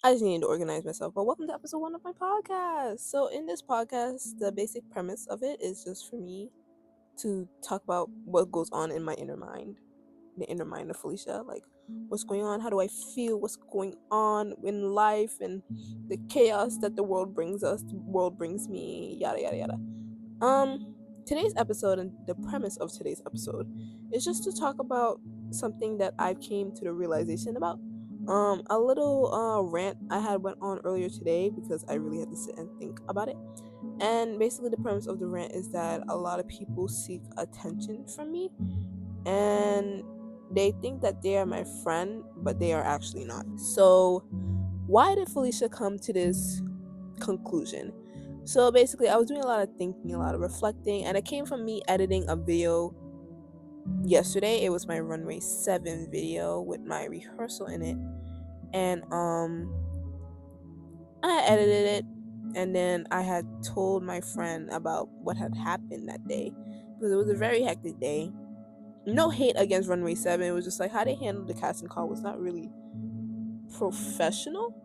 I just needed to organize myself. But welcome to episode 1 of my podcast. So, in this podcast, the basic premise of it is just for me to talk about what goes on in my inner mind, the inner mind of Phylicia. Like, what's going on? How do I feel? What's going on in life and the chaos that the world brings us, the world brings me, yada, yada, yada. Today's episode and the premise of today's episode is just to talk about something that I came to the realization about. A little rant I had went on earlier today because I really had to sit and think about it. And basically the premise of the rant is that a lot of people seek attention from me and they think that they are my friend, but they are actually not. So why did Phylicia come to this conclusion? So basically, I was doing a lot of thinking, a lot of reflecting, and it came from me editing a video yesterday. It was my runway 7 video with my rehearsal in it. And I edited it, and then I had told my friend about what had happened that day because it was a very hectic day. No hate against runway 7. It was just like how they handled the casting call was not really professional.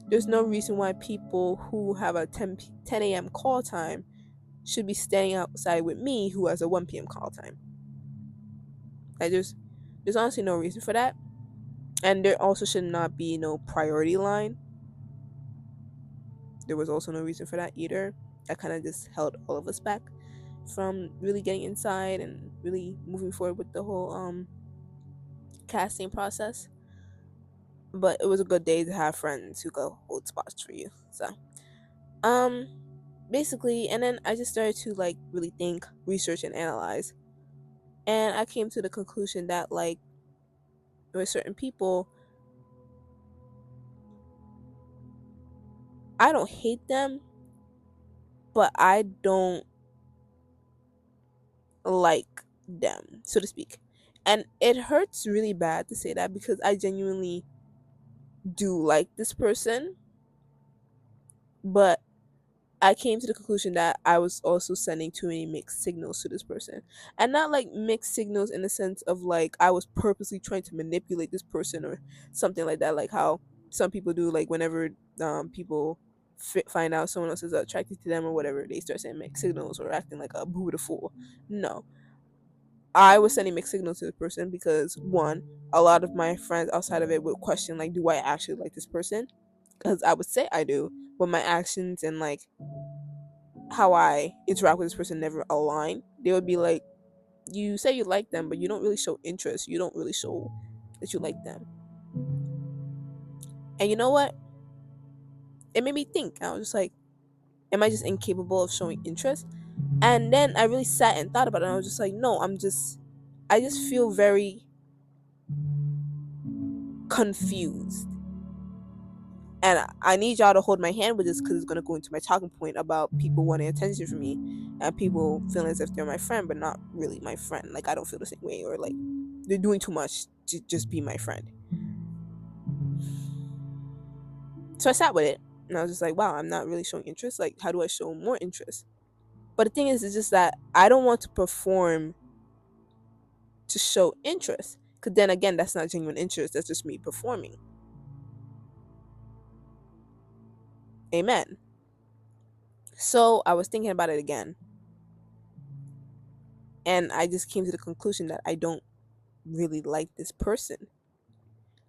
There's no reason why people who have a 10 a.m. call time should be standing outside with me who has a 1 p.m. call time. Like there's honestly no reason for that. And there also should not be no priority line. There was also no reason for that either. That kind of just held all of us back from really getting inside and really moving forward with the whole casting process. But it was a good day to have friends who go hold spots for you. So um basically, and then I just started to like really think, research and analyze. And I came to the conclusion that like with certain people, I don't hate them, but I don't like them, so to speak. And it hurts really bad to say that because I genuinely do like this person, but I came to the conclusion that I was also sending too many mixed signals to this person. And not like mixed signals in the sense of like I was purposely trying to manipulate this person or something like that, like how some people do, like whenever people find out someone else is attracted to them or whatever, they start saying mixed signals or acting like a Buddha fool. No. I was sending mixed signals to the person because one, a lot of my friends outside of it would question like, do I actually like this person? Because I would say I do, but my actions and like how I interact with this person never align. They would be like, you say you like them, but you don't really show interest. You don't really show that you like them. And you know what? It made me think. I was just like, am I just incapable of showing interest? And then I really sat and thought about it. And I was just like, no, I just feel very confused. And I need y'all to hold my hand with this because it's going to go into my talking point about people wanting attention from me and people feeling as if they're my friend, but not really my friend. Like, I don't feel the same way, or like they're doing too much to just be my friend. So I sat with it and I was just like, wow, I'm not really showing interest. Like, how do I show more interest? But the thing is, it's just that I don't want to perform to show interest. Because then again, that's not genuine interest. That's just me performing. Amen. So I was thinking about it again. And I just came to the conclusion that I don't really like this person.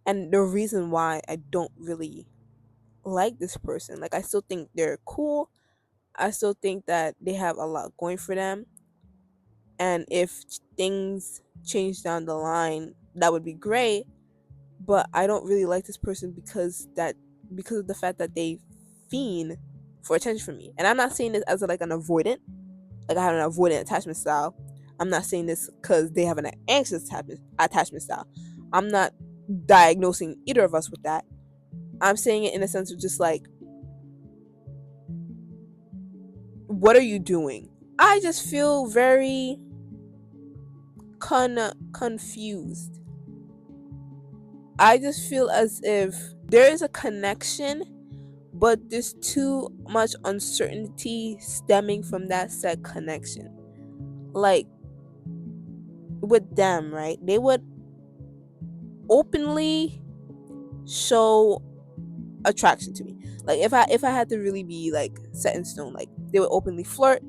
And the reason why I don't really like this person, like, I still think they're cool. I still think that they have a lot going for them. And if things change down the line, that would be great. But I don't really like this person because of the fact that they fiend for attention from me. And I'm not saying this as like an avoidant, like I have an avoidant attachment style. I'm not saying this because they have an anxious attachment style. I'm not diagnosing either of us with that. I'm saying it in a sense of just like, what are you doing? I just feel very confused. I just feel as if there is a connection, but there's too much uncertainty stemming from that said connection. Like with them, right? They would openly show attraction to me. Like if I had to really be like set in stone, like they would openly flirt.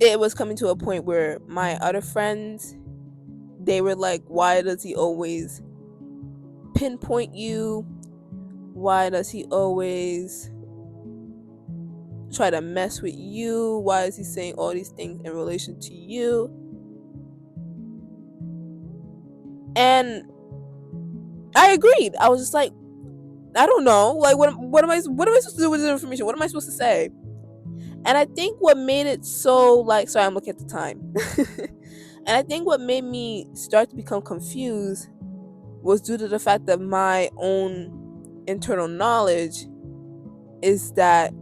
It was coming to a point where my other friends, they were like, why does he always pinpoint you? Why does he always try to mess with you? Why is he saying all these things in relation to you? And I agreed. I was just like, I don't know. Like, what am I supposed to do with this information? What am I supposed to say? And I think what made it so, like, sorry, I'm looking at the time. And I think what made me start to become confused was due to the fact that my own internal knowledge is that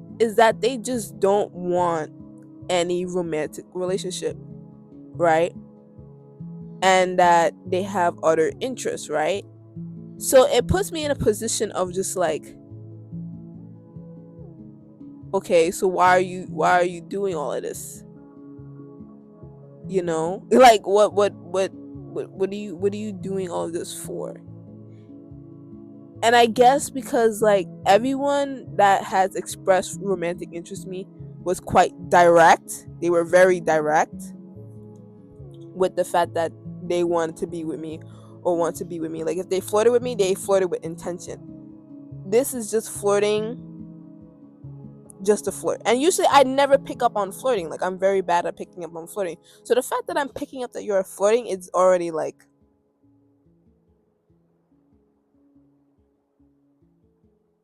they just don't want any romantic relationship, right? And that they have other interests, right? So it puts me in a position of just like, okay, so why are you doing all of this? Like what are you doing all of this for? And I guess because like everyone that has expressed romantic interest in me was quite direct. They were very direct with the fact that they wanted to be with me or want to be with me. Like if they flirted with me, they flirted with intention. This is just flirting, just to flirt. And usually I never pick up on flirting. Like I'm very bad at picking up on flirting. So the fact that I'm picking up that you're flirting is already like,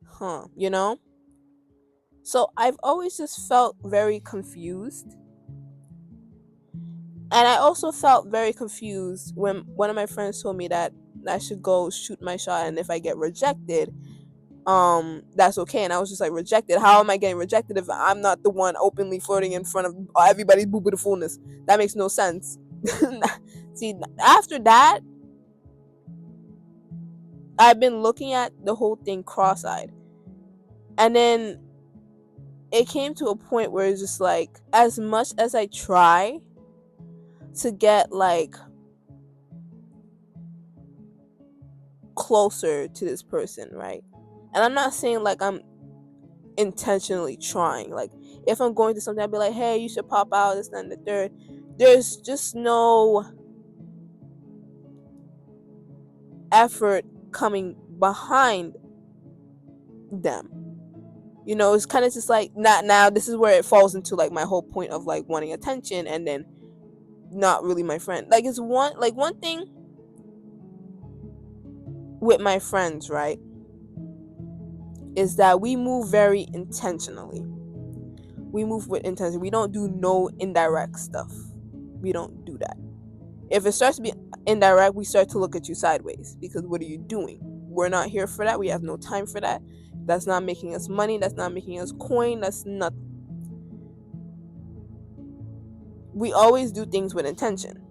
huh? So I've always just felt very confused. And I also felt very confused when one of my friends told me that I should go shoot my shot, and if I get rejected, that's okay. And I was just like, rejected? How am I getting rejected if I'm not the one openly flirting in front of everybody's boo beautifulness? That makes no sense. See, after that, I've been looking at the whole thing cross-eyed. And then it came to a point where it's just like, as much as I try to get like closer to this person, right? And I'm not saying like I'm intentionally trying. Like if I'm going to something, I'd be like, hey, you should pop out, this and the third. There's just no effort coming behind them. It's kind of just like, not now. This is where it falls into like my whole point of like wanting attention and then not really my friend. Like it's one thing with my friends, right, is that we move very intentionally. We move with intention. We don't do no indirect stuff. We don't do that. If it starts to be indirect, we start to look at you sideways, because what are you doing? We're not here for that. We have no time for that. That's not making us money. That's not making us coin. That's nothing. We always do things with intention.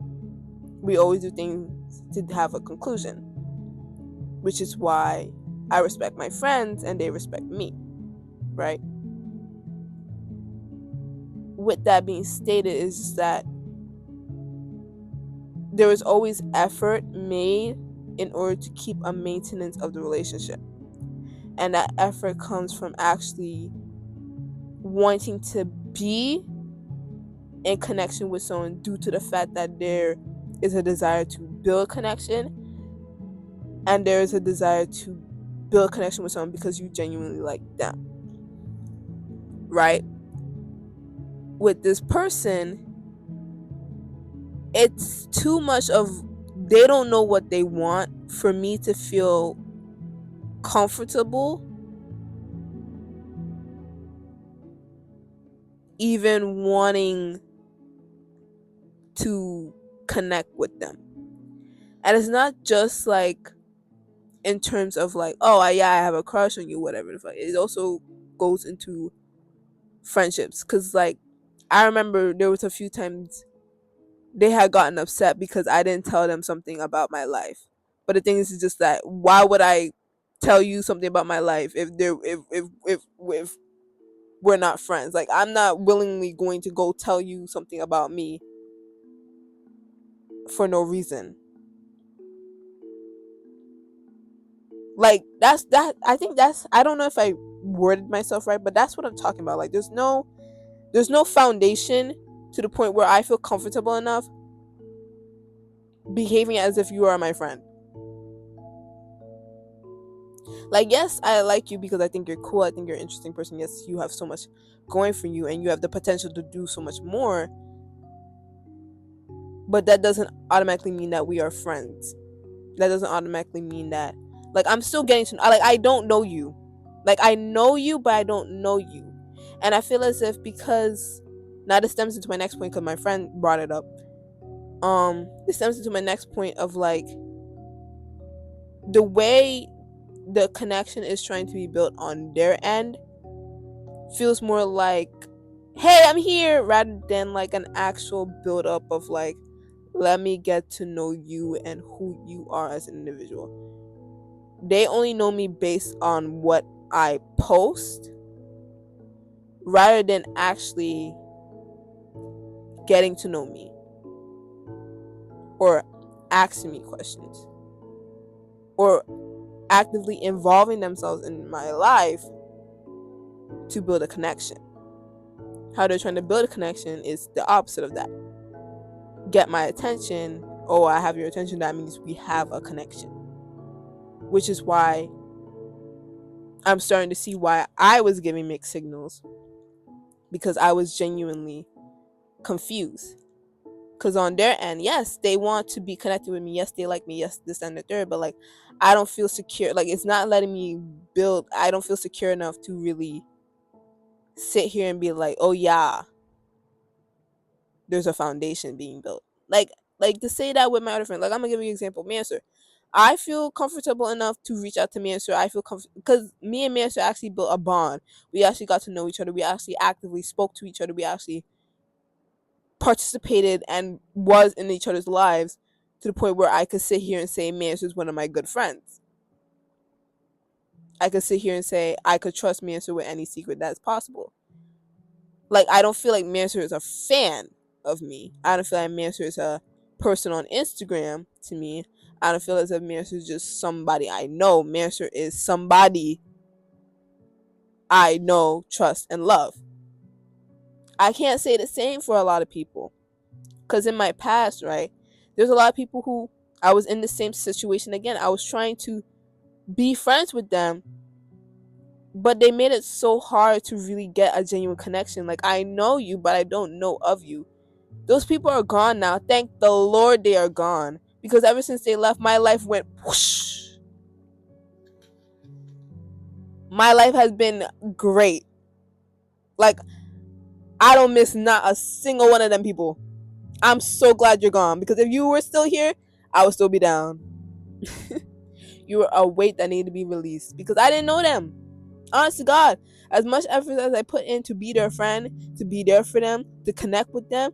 We always do things to have a conclusion, which is why I respect my friends and they respect me, right? With that being stated, is just that there is always effort made in order to keep a maintenance of the relationship. And that effort comes from actually wanting to be in connection with someone due to the fact that there is a desire to build connection, and there is a desire to build connection with someone because you genuinely like them, right? With this person, it's too much of, they don't know what they want for me to feel comfortable even wanting to connect with them. And it's not just like in terms of like, oh yeah, I have a crush on you, whatever the fuck. It also goes into friendships, because like I remember there was a few times they had gotten upset because I didn't tell them something about my life. But the thing is just that, why would I tell you something about my life if we're not friends? Like I'm not willingly going to go tell you something about me for no reason. Like I think that's, I don't know if I worded myself right, but that's what I'm talking about. Like there's no foundation to the point where I feel comfortable enough behaving as if you are my friend. Like, yes, I like you because I think you're cool, I think you're an interesting person. Yes, you have so much going for you and you have the potential to do so much more, but that doesn't automatically mean that we are friends. That doesn't automatically mean that, like, I'm still getting to, like, I don't know you. Like, I know you, but I don't know you. And I feel as if, because now this stems into my next point because my friend brought it up. This stems into my next point of, like, the way the connection is trying to be built on their end feels more like, hey, I'm here, rather than like an actual build up of, like, let me get to know you and who you are as an individual. They only know me based on what I post rather than actually getting to know me or asking me questions or actively involving themselves in my life to build a connection. How they're trying to build a connection is the opposite of that. Get my attention. Oh, I have your attention. That means we have a connection. Which is why I'm starting to see why I was giving mixed signals, because I was genuinely confused. Because on their end, yes, they want to be connected with me. Yes, they like me. Yes, this and the third. But, like, I don't feel secure. Like, it's not letting me build. I don't feel secure enough to really sit here and be like, oh, yeah, there's a foundation being built. Like to say that with my other friend. Like, I'm going to give you an example. Manser. I feel comfortable enough to reach out to Manser. I feel comfortable because me and Manser actually built a bond. We actually got to know each other. We actually actively spoke to each other. We actually participated and was in each other's lives to the point where I could sit here and say Manser is one of my good friends. I could sit here and say I could trust Manser with any secret that's possible. Like, I don't feel like Manser is a fan of me. I don't feel like Manser is a person on Instagram to me. I don't feel as if Manser is just somebody I know. Manser is somebody I know, trust, and love. I can't say the same for a lot of people. Because in my past, right, there's a lot of people who I was in the same situation again. I was trying to be friends with them, but they made it so hard to really get a genuine connection. Like, I know you, but I don't know of you. Those people are gone now. Thank the Lord they are gone. Because ever since they left, my life went whoosh. My life has been great. Like, I don't miss not a single one of them people. I'm so glad you're gone. Because if you were still here, I would still be down. You were a weight that needed to be released. Because I didn't know them. Honest to God. As much effort as I put in to be their friend, to be there for them, to connect with them,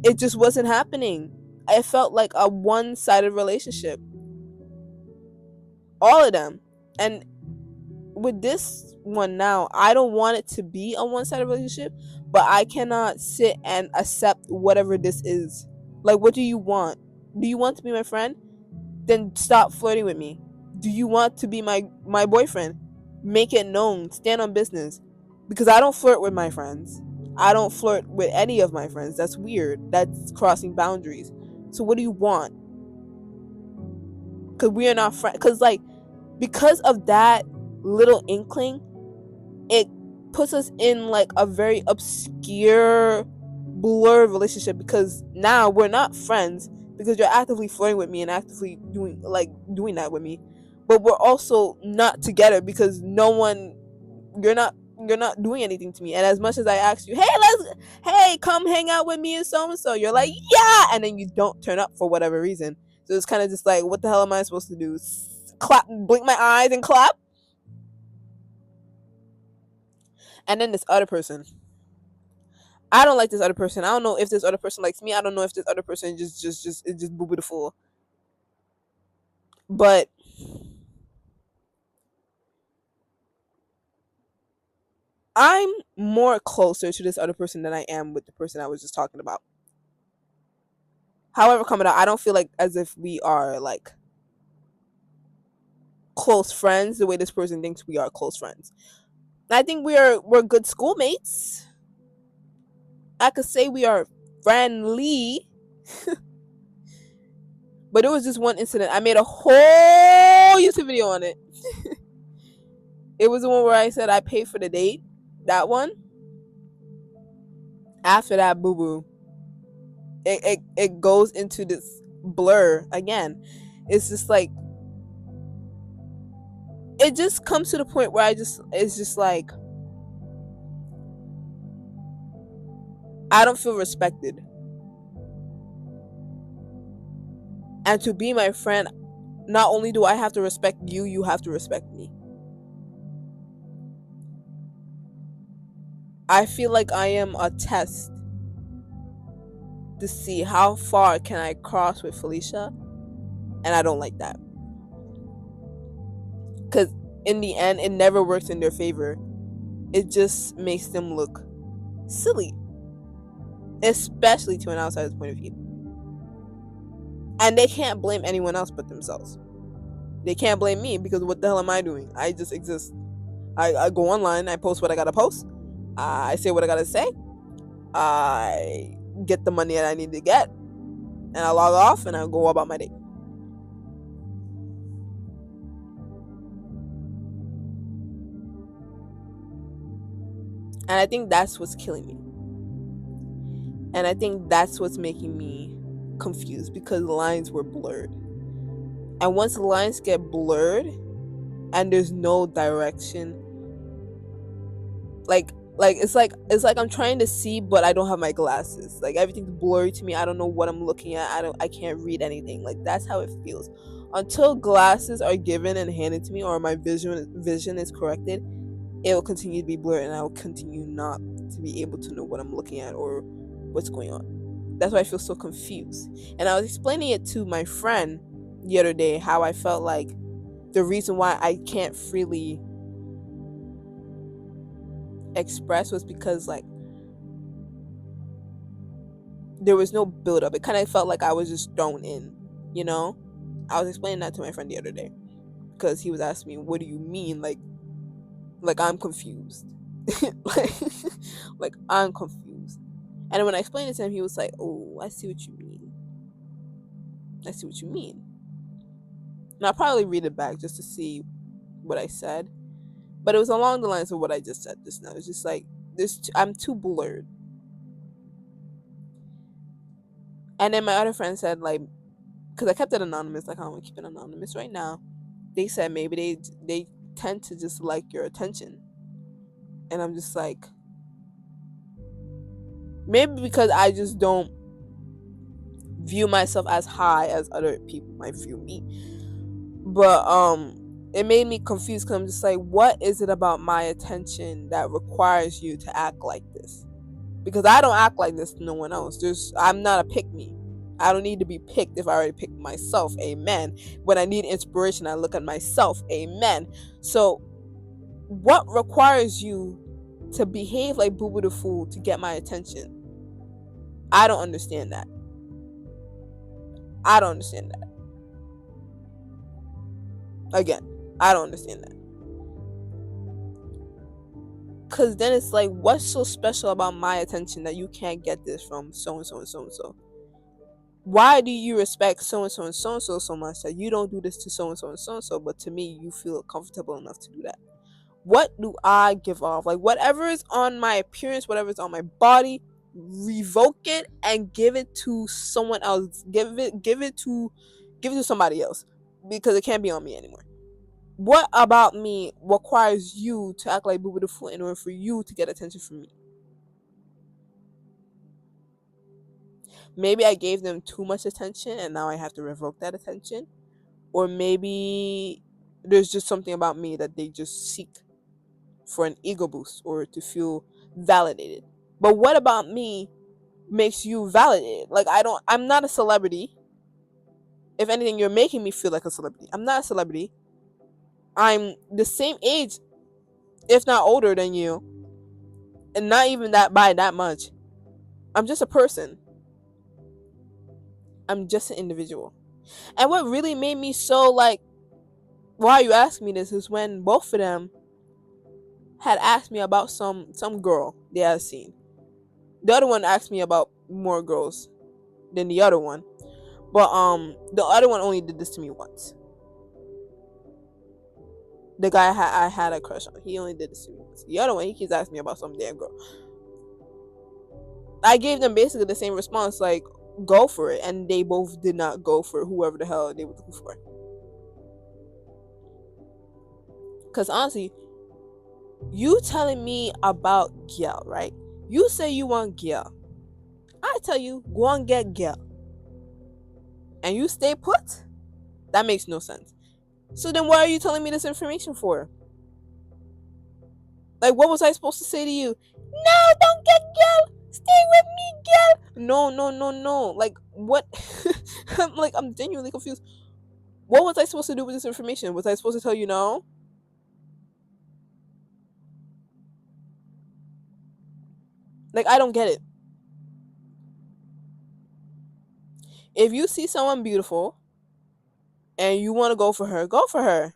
it just wasn't happening. I felt like a one-sided relationship. All of them. And with this one now, I don't want it to be a one-sided relationship, but I cannot sit and accept whatever this is. Like, what do you want? Do you want to be my friend? Then stop flirting with me. Do you want to be my boyfriend? Make it known. Stand on business. Because I don't flirt with my friends. I don't flirt with any of my friends. That's weird. That's crossing boundaries. So what do you want? Because we are not friends. Because of that little inkling, it puts us in like a very obscure blur relationship, because now we're not friends because you're actively flirting with me and actively doing that with me, but we're also not together because you're not doing anything to me. And as much as I ask you, hey, come hang out with me and so, you're like, yeah, and then you don't turn up for whatever reason. So it's kind of just like, what the hell am I supposed to do? Clap, blink my eyes and clap? And then this other person, I don't like this other person. I don't know if this other person likes me. I don't know if this other person just is just boo boo the fool. But I'm more closer to this other person than I am with the person I was just talking about. However, coming out, I don't feel like as if we are like close friends the way this person thinks we are close friends. I think we're good schoolmates. I could say we are friendly, but it was just one incident. I made a whole YouTube video on it. It was the one where I said I paid for the date. That one. After that, boo boo. It goes into this blur again. It's just like it just comes to the point where it's just like I don't feel respected. And to be my friend, not only do I have to respect you, you have to respect me. I feel like I am a test to see how far can I cross with Phylicia, and I don't like that. Because in the end, it never works in their favor. It just makes them look silly, especially to an outsider's point of view. And they can't blame anyone else but themselves. They can't blame me because what the hell am I doing? I just exist. I go online, I post what I gotta post, I say what I gotta say, I get the money that I need to get, and I log off and I go about my day. And I think that's what's killing me. And I think that's what's making me confused because the lines were blurred. And once the lines get blurred and there's no direction, like it's like I'm trying to see but I don't have my glasses. Like everything's blurry to me. I don't know what I'm looking at. I can't read anything. Like that's how it feels. Until glasses are given and handed to me or my vision is corrected, it will continue to be blurred and I will continue not to be able to know what I'm looking at or what's going on. That's why I feel so confused. And I was explaining it to my friend the other day how I felt like the reason why I can't freely express was because like there was no build up. It kind of felt like I was just thrown in, you know? I was explaining that to my friend the other day because he was asking me, "What do you mean? Like I'm confused." like, like I'm confused. And when I explained it to him, he was like, "Oh, I see what you mean. I see what you mean." And I'll probably read it back just to see what I said. But it was along the lines of what I just said just now. It's just like I'm too blurred. And then my other friend said, like, because I kept it anonymous, like I want to keep it anonymous right now. They said maybe they tend to just like your attention. And I'm just like, maybe because I just don't view myself as high as other people might view me. But it made me confused because I'm just like, what is it about my attention that requires you to act like this? Because I don't act like this to no one else. I'm not a pick me. I don't need to be picked if I already picked myself. Amen. When I need inspiration, I look at myself. Amen. So what requires you to behave like Boo Boo the Fool to get my attention? I don't understand that. I don't understand that. Again, I don't understand that. Because then it's like, what's so special about my attention that you can't get this from so and so and so and so? Why do you respect so and so and so and so so much that you don't do this to so and so and so and so, but to me, you feel comfortable enough to do that? What do I give off? Like, whatever is on my appearance, whatever is on my body, revoke it and give it to someone else. Give it to somebody else because it can't be on me anymore. What about me requires you to act like Boo Boo the Fool in order for you to get attention from me? Maybe I gave them too much attention and now I have to revoke that attention. Or maybe there's just something about me that they just seek for an ego boost or to feel validated. But what about me makes you validated? Like I'm not a celebrity. If anything, you're making me feel like a celebrity. I'm not a celebrity. I'm the same age, if not older than you. And not even that by that much. I'm just a person. I'm just an individual. And what really made me so like why you ask me this is when both of them had asked me about some girl they had seen. The other one asked me about more girls than the other one, but the other one only did this to me once. The guy I had a crush on, he only did this to me once. The other one, he keeps asking me about some damn girl. I gave them basically the same response, like, go for it, and they both did not go for whoever the hell they were looking for. Because honestly, you telling me about Gail, right? You say you want Gail. I tell you, go and get Gail. And you stay put? That makes no sense. So then why are you telling me this information for? Like, what was I supposed to say to you? No, don't get Gail. Stay with me, Gail. No, no, no, no. Like, what? I'm genuinely confused. What was I supposed to do with this information? Was I supposed to tell you no? Like, I don't get it. If you see someone beautiful and you want to go for her, go for her.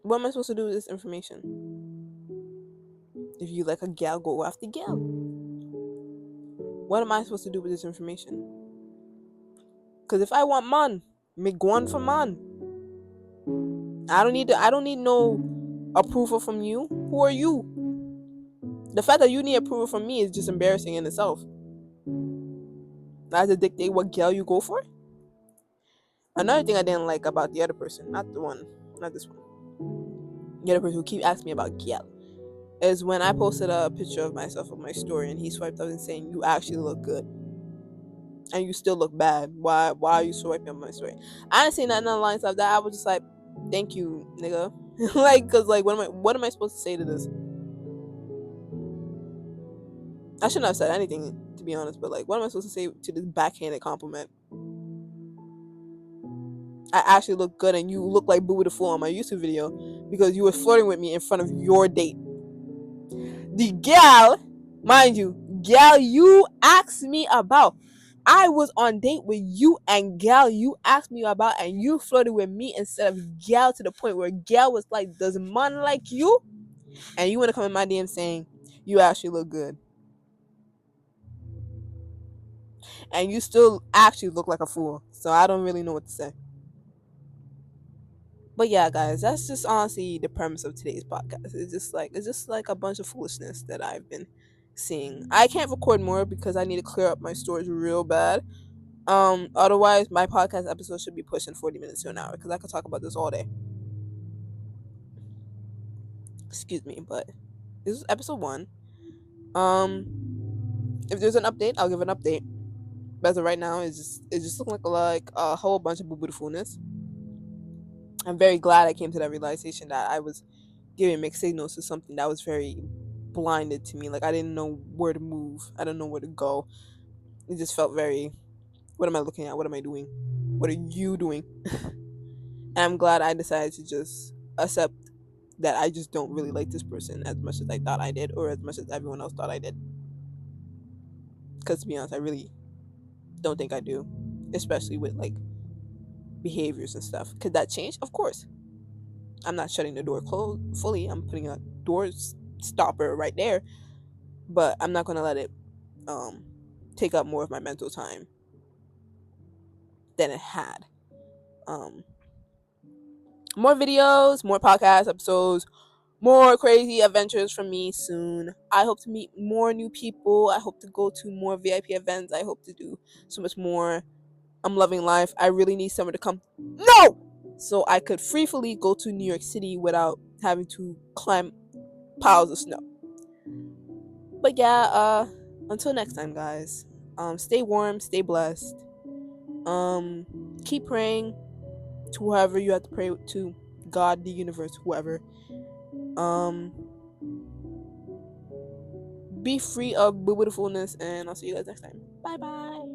What am I supposed to do with this information? If you like a gal, go after gal. What am I supposed to do with this information? Because if I want man, me go on for man. I don't need no approval from you. Who are you? The fact that you need approval from me is just embarrassing in itself. I have to dictate what gal you go for. Another thing I didn't like about the other person, not this one. The other person who keep asking me about gal, is when I posted a picture of myself on my story and he swiped up and saying, you actually look good. And you still look bad. Why are you swiping on my story? I didn't say nothing on the lines of that. I was just like, thank you, nigga. Like, cause like what am I supposed to say to this? I shouldn't have said anything, to be honest, but like, what am I supposed to say to this backhanded compliment? I actually look good and you look like Boo the Fool on my YouTube video because you were flirting with me in front of your date. The gal, mind you, gal you asked me about. I was on date with you and gal you asked me about, and you flirted with me instead of gal, to the point where gal was like, does man like you? And you want to come in my DM saying you actually look good. And you still actually look like a fool. So I don't really know what to say. But yeah, guys, that's just honestly the premise of today's podcast. It's just like a bunch of foolishness that I've been seeing. I can't record more because I need to clear up my storage real bad. Otherwise my podcast episode should be pushing 40 minutes to an hour because I could talk about this all day. Excuse me, but this is episode 1. If there's an update, I'll give an update. But as of right now, it's just looking like a whole bunch of boo-boo-fulness. I'm very glad I came to that realization that I was giving mixed signals to something that was very blinded to me. Like, I didn't know where to move. I didn't know where to go. It just felt very, what am I looking at? What am I doing? What are you doing? And I'm glad I decided to just accept that I just don't really like this person as much as I thought I did, or as much as everyone else thought I did. Because to be honest, I really don't think I do, especially with like behaviors and stuff. Could that change? Of course. I'm not shutting the door closed fully. I'm putting a door stopper right there, but I'm not gonna let it take up more of my mental time than it had. More videos, more podcast episodes, more crazy adventures from me soon. I hope to meet more new people. I hope to go to more VIP events. I hope to do so much more. I'm loving life. I really need summer to come. No! So I could freely go to New York City without having to climb piles of snow. But yeah, until next time, guys. Stay warm, stay blessed. Keep praying to whoever you have to pray to, God, the universe, whoever. Be free of boo-bootifulness, and I'll see you guys next time. Bye bye.